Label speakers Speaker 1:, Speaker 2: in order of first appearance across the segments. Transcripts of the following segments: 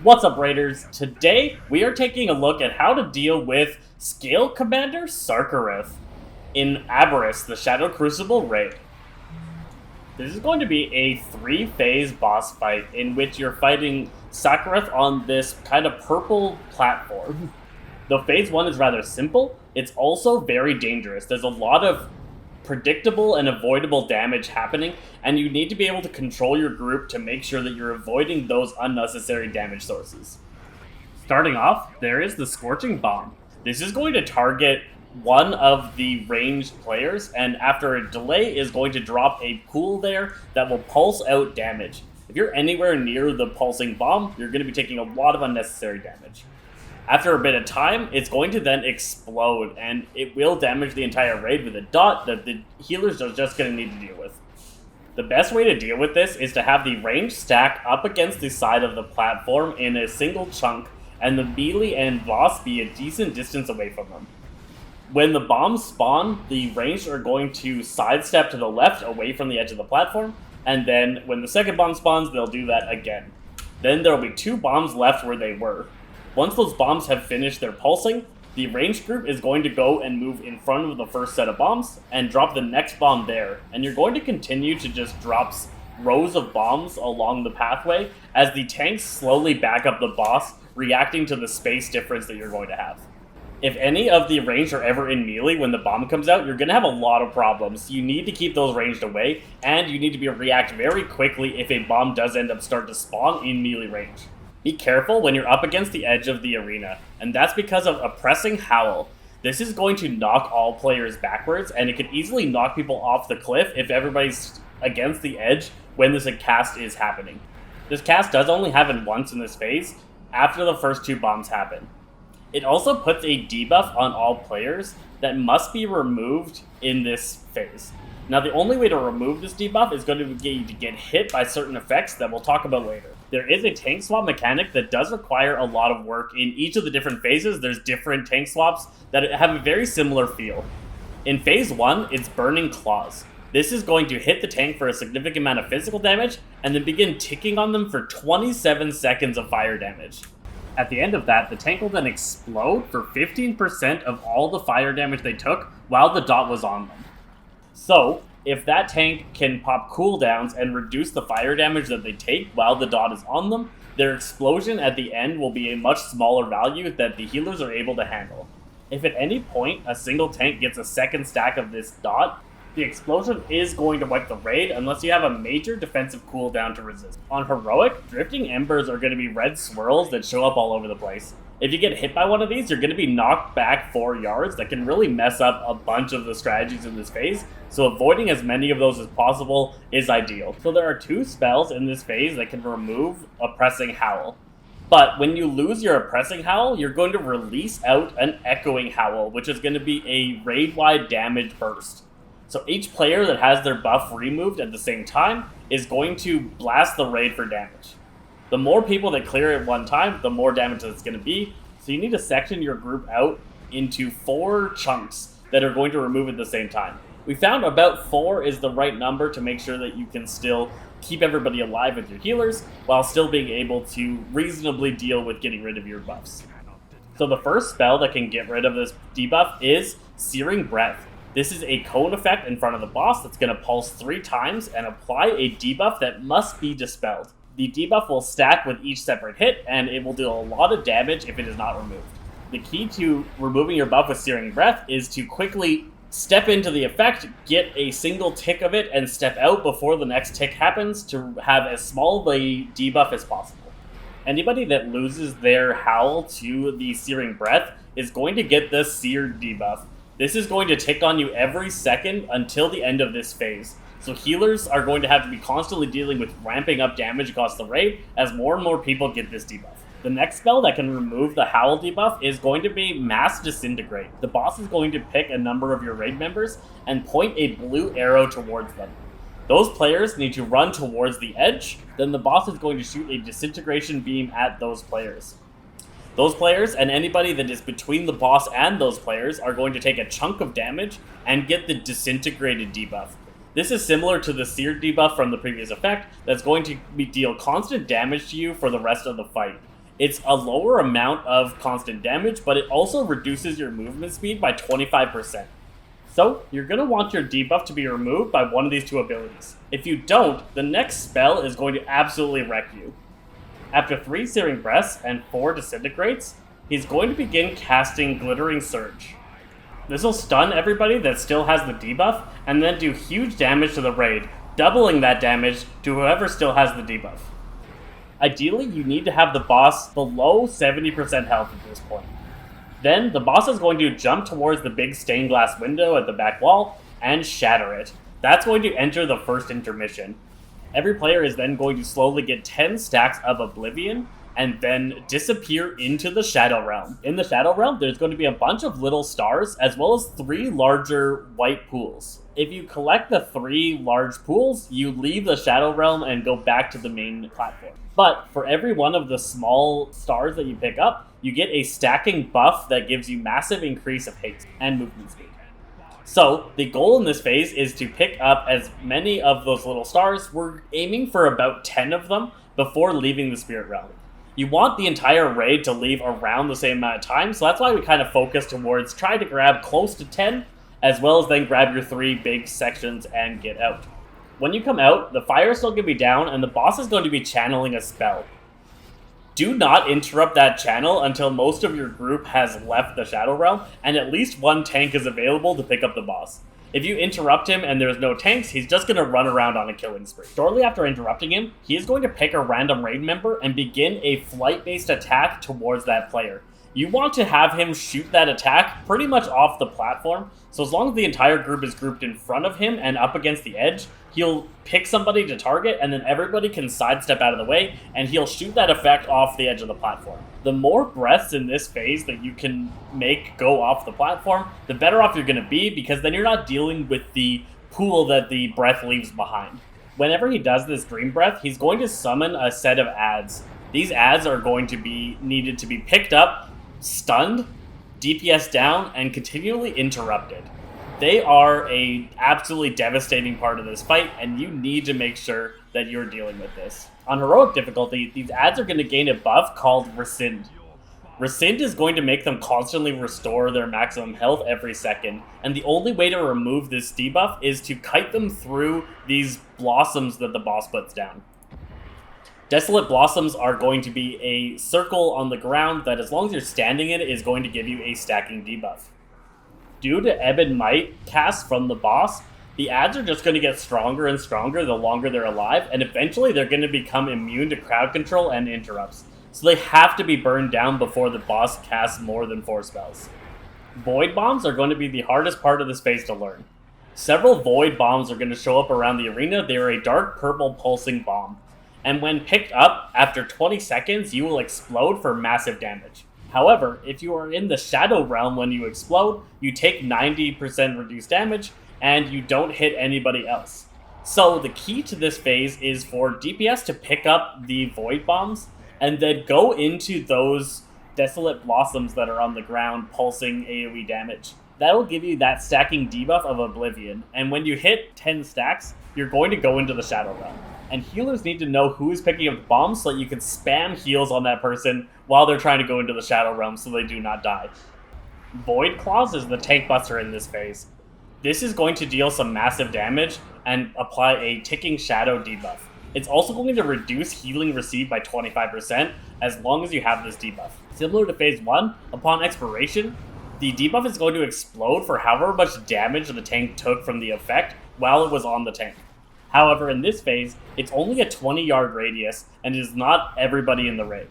Speaker 1: What's up, Raiders? Today, we are taking a look at how to deal with Scalecommander Sarkareth in Aberrus The Shadowed Crucible raid. This is going to be a 3-phase boss fight in which you're fighting Sarkareth on this kind of purple platform. Though phase 1 is rather simple, it's also very dangerous. There's a lot of predictable and avoidable damage happening, and you need to be able to control your group to make sure that you're avoiding those unnecessary damage sources. Starting off, there is the Scorching Bomb. This is going to target one of the ranged players, and after a delay is going to drop a pool there that will pulse out damage. If you're anywhere near the pulsing bomb, you're going to be taking a lot of unnecessary damage. After a bit of time, it's going to then explode, and it will damage the entire raid with a dot that the healers are just going to need to deal with. The best way to deal with this is to have the range stack up against the side of the platform in a single chunk, and the melee and boss be a decent distance away from them. When the bombs spawn, the ranged are going to sidestep to the left away from the edge of the platform, and then when the second bomb spawns, they'll do that again. Then there will be 2 bombs left where they were. Once those bombs have finished their pulsing, the ranged group is going to go and move in front of the first set of bombs and drop the next bomb there. And you're going to continue to just drop rows of bombs along the pathway as the tanks slowly back up the boss, reacting to the space difference that you're going to have. If any of the ranged are ever in melee when the bomb comes out, you're going to have a lot of problems. You need to keep those ranged away, and you need to react very quickly if a bomb does end up start to spawn in melee range. Be careful when you're up against the edge of the arena, and that's because of a pressing howl. This is going to knock all players backwards, and it could easily knock people off the cliff if everybody's against the edge when this cast is happening. This cast does only happen once in this phase, after the first 2 bombs happen. It also puts a debuff on all players that must be removed in this phase. Now, the only way to remove this debuff is going to be to get hit by certain effects that we'll talk about later. There is a tank swap mechanic that does require a lot of work. In each of the different phases, there's different tank swaps that have a very similar feel. In phase 1, it's Burning Claws. This is going to hit the tank for a significant amount of physical damage, and then begin ticking on them for 27 seconds of fire damage. At the end of that, the tank will then explode for 15% of all the fire damage they took while the dot was on them. So, if that tank can pop cooldowns and reduce the fire damage that they take while the dot is on them, their explosion at the end will be a much smaller value that the healers are able to handle. If at any point a single tank gets a second stack of this dot, the explosion is going to wipe the raid unless you have a major defensive cooldown to resist. On Heroic, drifting embers are going to be red swirls that show up all over the place. If you get hit by one of these, you're going to be knocked back 4 yards. That can really mess up a bunch of the strategies in this phase, so avoiding as many of those as possible is ideal. So there are 2 spells in this phase that can remove Oppressing Howl. But when you lose your Oppressing Howl, you're going to release out an Echoing Howl, which is going to be a raid-wide damage burst. So each player that has their buff removed at the same time is going to blast the raid for damage. The more people that clear it at one time, the more damage it's going to be. So you need to section your group out into 4 chunks that are going to remove it at the same time. We found about 4 is the right number to make sure that you can still keep everybody alive with your healers while still being able to reasonably deal with getting rid of your buffs. So the first spell that can get rid of this debuff is Searing Breath. This is a cone effect in front of the boss that's going to pulse 3 times and apply a debuff that must be dispelled. The debuff will stack with each separate hit, and it will do a lot of damage if it is not removed. The key to removing your buff with Searing Breath is to quickly step into the effect, get a single tick of it, and step out before the next tick happens to have as small of a debuff as possible. Anybody that loses their howl to the Searing Breath is going to get the Seared debuff. This is going to tick on you every second until the end of this phase. So healers are going to have to be constantly dealing with ramping up damage across the raid as more and more people get this debuff. The next spell that can remove the Howl debuff is going to be Mass Disintegrate. The boss is going to pick a number of your raid members and point a blue arrow towards them. Those players need to run towards the edge, then the boss is going to shoot a disintegration beam at those players. Those players and anybody that is between the boss and those players are going to take a chunk of damage and get the disintegrated debuff. This is similar to the Seared debuff from the previous effect that's going to deal constant damage to you for the rest of the fight. It's a lower amount of constant damage, but it also reduces your movement speed by 25%. So, you're going to want your debuff to be removed by one of these two abilities. If you don't, the next spell is going to absolutely wreck you. After 3 Searing Breaths and 4 Disintegrates, he's going to begin casting Glittering Surge. This will stun everybody that still has the debuff, and then do huge damage to the raid, doubling that damage to whoever still has the debuff. Ideally, you need to have the boss below 70% health at this point. Then, the boss is going to jump towards the big stained glass window at the back wall and shatter it. That's going to enter the first intermission. Every player is then going to slowly get 10 stacks of Oblivion and then disappear into the Shadow Realm. In the Shadow Realm, there's going to be a bunch of little stars as well as 3 larger white pools. If you collect the 3 large pools, you leave the Shadow Realm and go back to the main platform. But for every one of the small stars that you pick up, you get a stacking buff that gives you massive increase of haste and movement speed. So, the goal in this phase is to pick up as many of those little stars. We're aiming for about 10 of them before leaving the Spirit Realm. You want the entire raid to leave around the same amount of time, so that's why we kind of focus towards trying to grab close to 10, as well as then grab your 3 big sections and get out. When you come out, the fire is still going to be down, and the boss is going to be channeling a spell. Do not interrupt that channel until most of your group has left the Shadow Realm, and at least 1 tank is available to pick up the boss. If you interrupt him and there's no tanks, he's just going to run around on a killing spree. Shortly after interrupting him, he is going to pick a random raid member and begin a flight-based attack towards that player. You want to have him shoot that attack pretty much off the platform, so as long as the entire group is grouped in front of him and up against the edge, he'll pick somebody to target, and then everybody can sidestep out of the way, and he'll shoot that effect off the edge of the platform. The more breaths in this phase that you can make go off the platform, the better off you're going to be, because then you're not dealing with the pool that the breath leaves behind. Whenever he does this Dream Breath, he's going to summon a set of adds. These adds are going to be needed to be picked up, stunned, DPS down, and continually interrupted. They are a absolutely devastating part of this fight, and you need to make sure that you're dealing with this. On heroic difficulty, these adds are going to gain a buff called Rescind. Rescind is going to make them constantly restore their maximum health every second, and the only way to remove this debuff is to kite them through these blossoms that the boss puts down. Desolate Blossoms are going to be a circle on the ground that, as long as you're standing in it, is going to give you a stacking debuff. Due to Ebb and Might casts from the boss, the adds are just going to get stronger and stronger the longer they're alive, and eventually they're going to become immune to crowd control and interrupts. So they have to be burned down before the boss casts more than 4 spells. Void Bombs are going to be the hardest part of this phase to learn. Several Void Bombs are going to show up around the arena. They are a dark purple pulsing bomb, and when picked up, after 20 seconds, you will explode for massive damage. However, if you are in the Shadow Realm when you explode, you take 90% reduced damage, and you don't hit anybody else. So the key to this phase is for DPS to pick up the Void Bombs, and then go into those Desolate Blossoms that are on the ground pulsing AoE damage. That'll give you that stacking debuff of Oblivion, and when you hit 10 stacks, you're going to go into the Shadow Realm. And healers need to know who is picking up the bombs so that you can spam heals on that person while they're trying to go into the Shadow Realm so they do not die. Void Claws is the tank buster in this phase. This is going to deal some massive damage and apply a ticking shadow debuff. It's also going to reduce healing received by 25% as long as you have this debuff. Similar to phase 1, upon expiration, the debuff is going to explode for however much damage the tank took from the effect while it was on the tank. However, in this phase, it's only a 20-yard radius, and it is not everybody in the raid.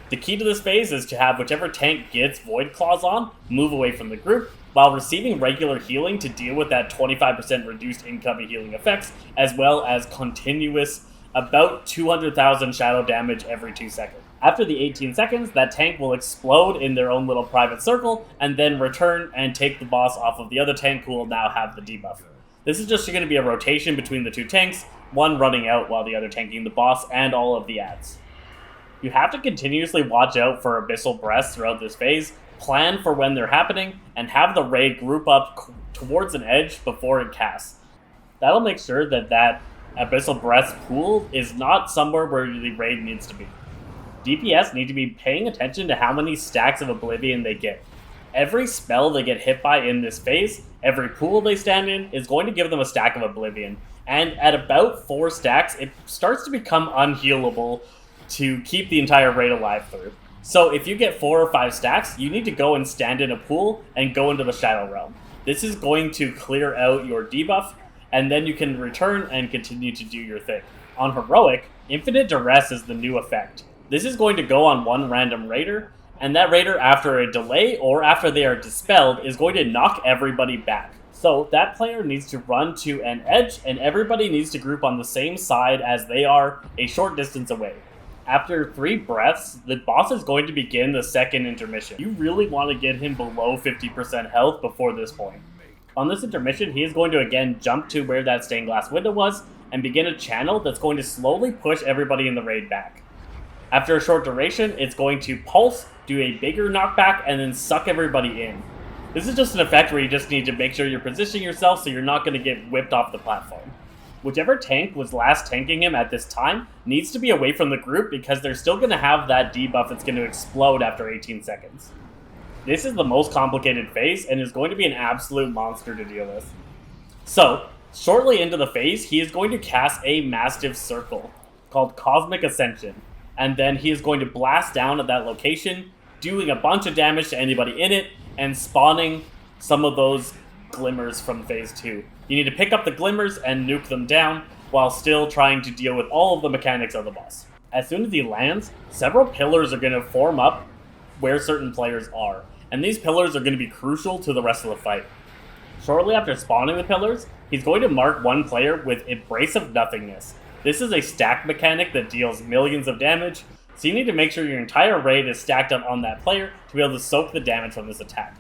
Speaker 1: The key to this phase is to have whichever tank gets Void Claws on move away from the group, while receiving regular healing to deal with that 25% reduced incoming healing effects, as well as continuous about 200,000 shadow damage every 2 seconds. After the 18 seconds, that tank will explode in their own little private circle, and then return and take the boss off of the other tank who will now have the debuff. This is just going to be a rotation between the 2 tanks, one running out while the other tanking the boss and all of the adds. You have to continuously watch out for Abyssal Breaths throughout this phase, plan for when they're happening, and have the raid group up towards an edge before it casts. That'll make sure that Abyssal Breaths pool is not somewhere where the raid needs to be. DPS need to be paying attention to how many stacks of Oblivion they get. Every spell they get hit by in this phase, every pool they stand in, is going to give them a stack of Oblivion. And at about 4 stacks, it starts to become unhealable to keep the entire raid alive through. So if you get 4 or 5 stacks, you need to go and stand in a pool and go into the Shadow Realm. This is going to clear out your debuff, and then you can return and continue to do your thing. On Heroic, Infinite Duress is the new effect. This is going to go on one random raider, and that raider, after a delay or after they are dispelled, is going to knock everybody back. So that player needs to run to an edge, and everybody needs to group on the same side as they are a short distance away. After 3 breaths, the boss is going to begin the second intermission. You really want to get him below 50% health before this point. On this intermission, he is going to again jump to where that stained glass window was and begin a channel that's going to slowly push everybody in the raid back. After a short duration, it's going to pulse, do a bigger knockback, and then suck everybody in. This is just an effect where you just need to make sure you're positioning yourself so you're not going to get whipped off the platform. Whichever tank was last tanking him at this time needs to be away from the group because they're still going to have that debuff that's going to explode after 18 seconds. This is the most complicated phase and is going to be an absolute monster to deal with. So, shortly into the phase, he is going to cast a massive circle called Cosmic Ascension, and then he is going to blast down at that location, doing a bunch of damage to anybody in it, and spawning some of those glimmers from phase 2. You need to pick up the glimmers and nuke them down, while still trying to deal with all of the mechanics of the boss. As soon as he lands, several pillars are going to form up where certain players are, and these pillars are going to be crucial to the rest of the fight. Shortly after spawning the pillars, he's going to mark one player with Embrace of Nothingness. This is a stack mechanic that deals millions of damage, so you need to make sure your entire raid is stacked up on that player to be able to soak the damage from this attack.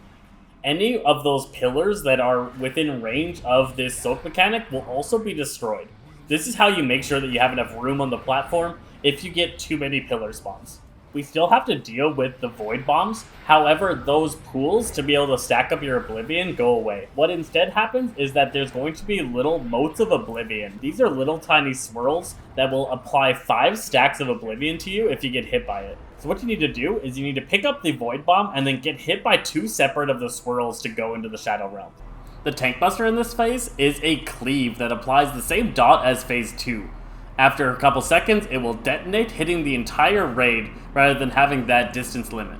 Speaker 1: Any of those pillars that are within range of this soak mechanic will also be destroyed. This is how you make sure that you have enough room on the platform if you get too many pillar spawns. We still have to deal with the Void Bombs, however those pools to be able to stack up your Oblivion go away. What instead happens is that there's going to be little motes of Oblivion. These are little tiny swirls that will apply 5 stacks of Oblivion to you if you get hit by it. So what you need to do is you need to pick up the Void Bomb and then get hit by 2 separate of the swirls to go into the Shadow Realm. The Tank Buster in this phase is a cleave that applies the same dot as phase 2. After a couple seconds, it will detonate, hitting the entire raid rather than having that distance limit.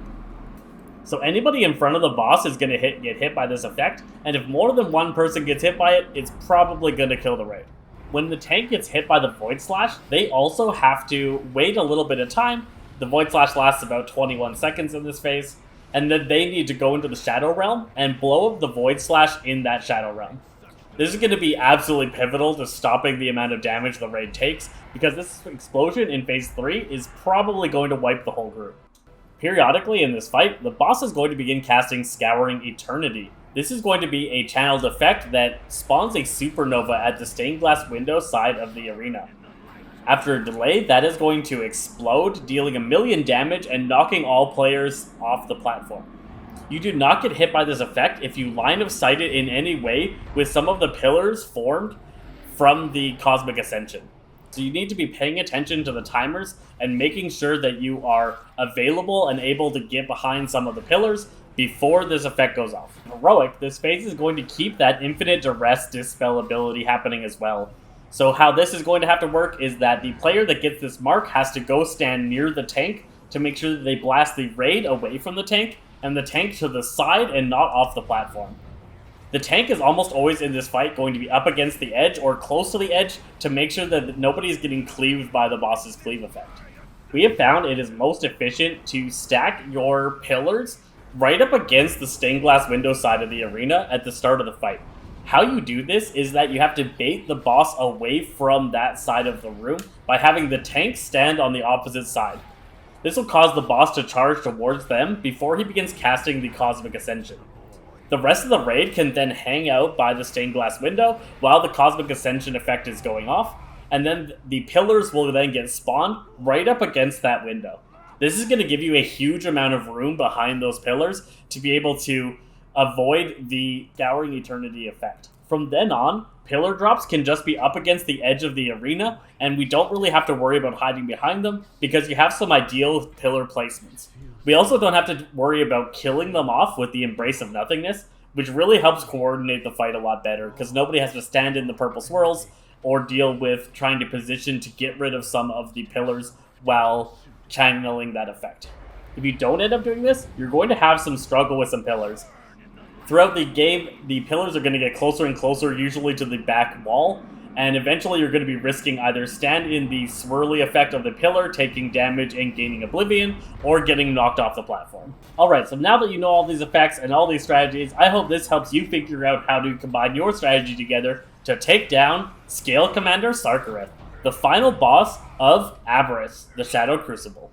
Speaker 1: So anybody in front of the boss is going to get hit by this effect, and if more than one person gets hit by it, it's probably going to kill the raid. When the tank gets hit by the Void Slash, they also have to wait a little bit of time. The Void Slash lasts about 21 seconds in this phase, and then they need to go into the Shadow Realm and blow up the Void Slash in that Shadow Realm. This is going to be absolutely pivotal to stopping the amount of damage the raid takes, because this explosion in phase 3 is probably going to wipe the whole group. Periodically in this fight, the boss is going to begin casting Scouring Eternity. This is going to be a channeled effect that spawns a supernova at the stained glass window side of the arena. After a delay, that is going to explode, dealing 1,000,000 damage and knocking all players off the platform. You do not get hit by this effect if you line of sight it in any way with some of the pillars formed from the Cosmic Ascension. So you need to be paying attention to the timers and making sure that you are available and able to get behind some of the pillars before this effect goes off. Heroic, this phase is going to keep that Infinite Duress Dispel ability happening as well. So how this is going to have to work is that the player that gets this mark has to go stand near the tank to make sure that they blast the raid away from the tank, and the tank to the side and not off the platform. The tank is almost always in this fight going to be up against the edge or close to the edge to make sure that nobody is getting cleaved by the boss's cleave effect. We have found it is most efficient to stack your pillars right up against the stained glass window side of the arena at the start of the fight. How you do this is that you have to bait the boss away from that side of the room by having the tank stand on the opposite side. This will cause the boss to charge towards them before he begins casting the Cosmic Ascension. The rest of the raid can then hang out by the stained glass window while the Cosmic Ascension effect is going off, and then the pillars will then get spawned right up against that window. This is going to give you a huge amount of room behind those pillars to be able to avoid the Scouring Eternity effect. From then on, pillar drops can just be up against the edge of the arena, and we don't really have to worry about hiding behind them because you have some ideal pillar placements. We also don't have to worry about killing them off with the Embrace of Nothingness, which really helps coordinate the fight a lot better because nobody has to stand in the purple swirls or deal with trying to position to get rid of some of the pillars while channeling that effect. If you don't end up doing this, you're going to have some struggle with some pillars. Throughout the game, the pillars are going to get closer and closer, usually to the back wall, and eventually you're going to be risking either stand in the swirly effect of the pillar, taking damage and gaining oblivion, or getting knocked off the platform. Alright, so now that you know all these effects and all these strategies, I hope this helps you figure out how to combine your strategy together to take down Scalecommander Sarkareth, the final boss of Aberrus The Shadowed Crucible.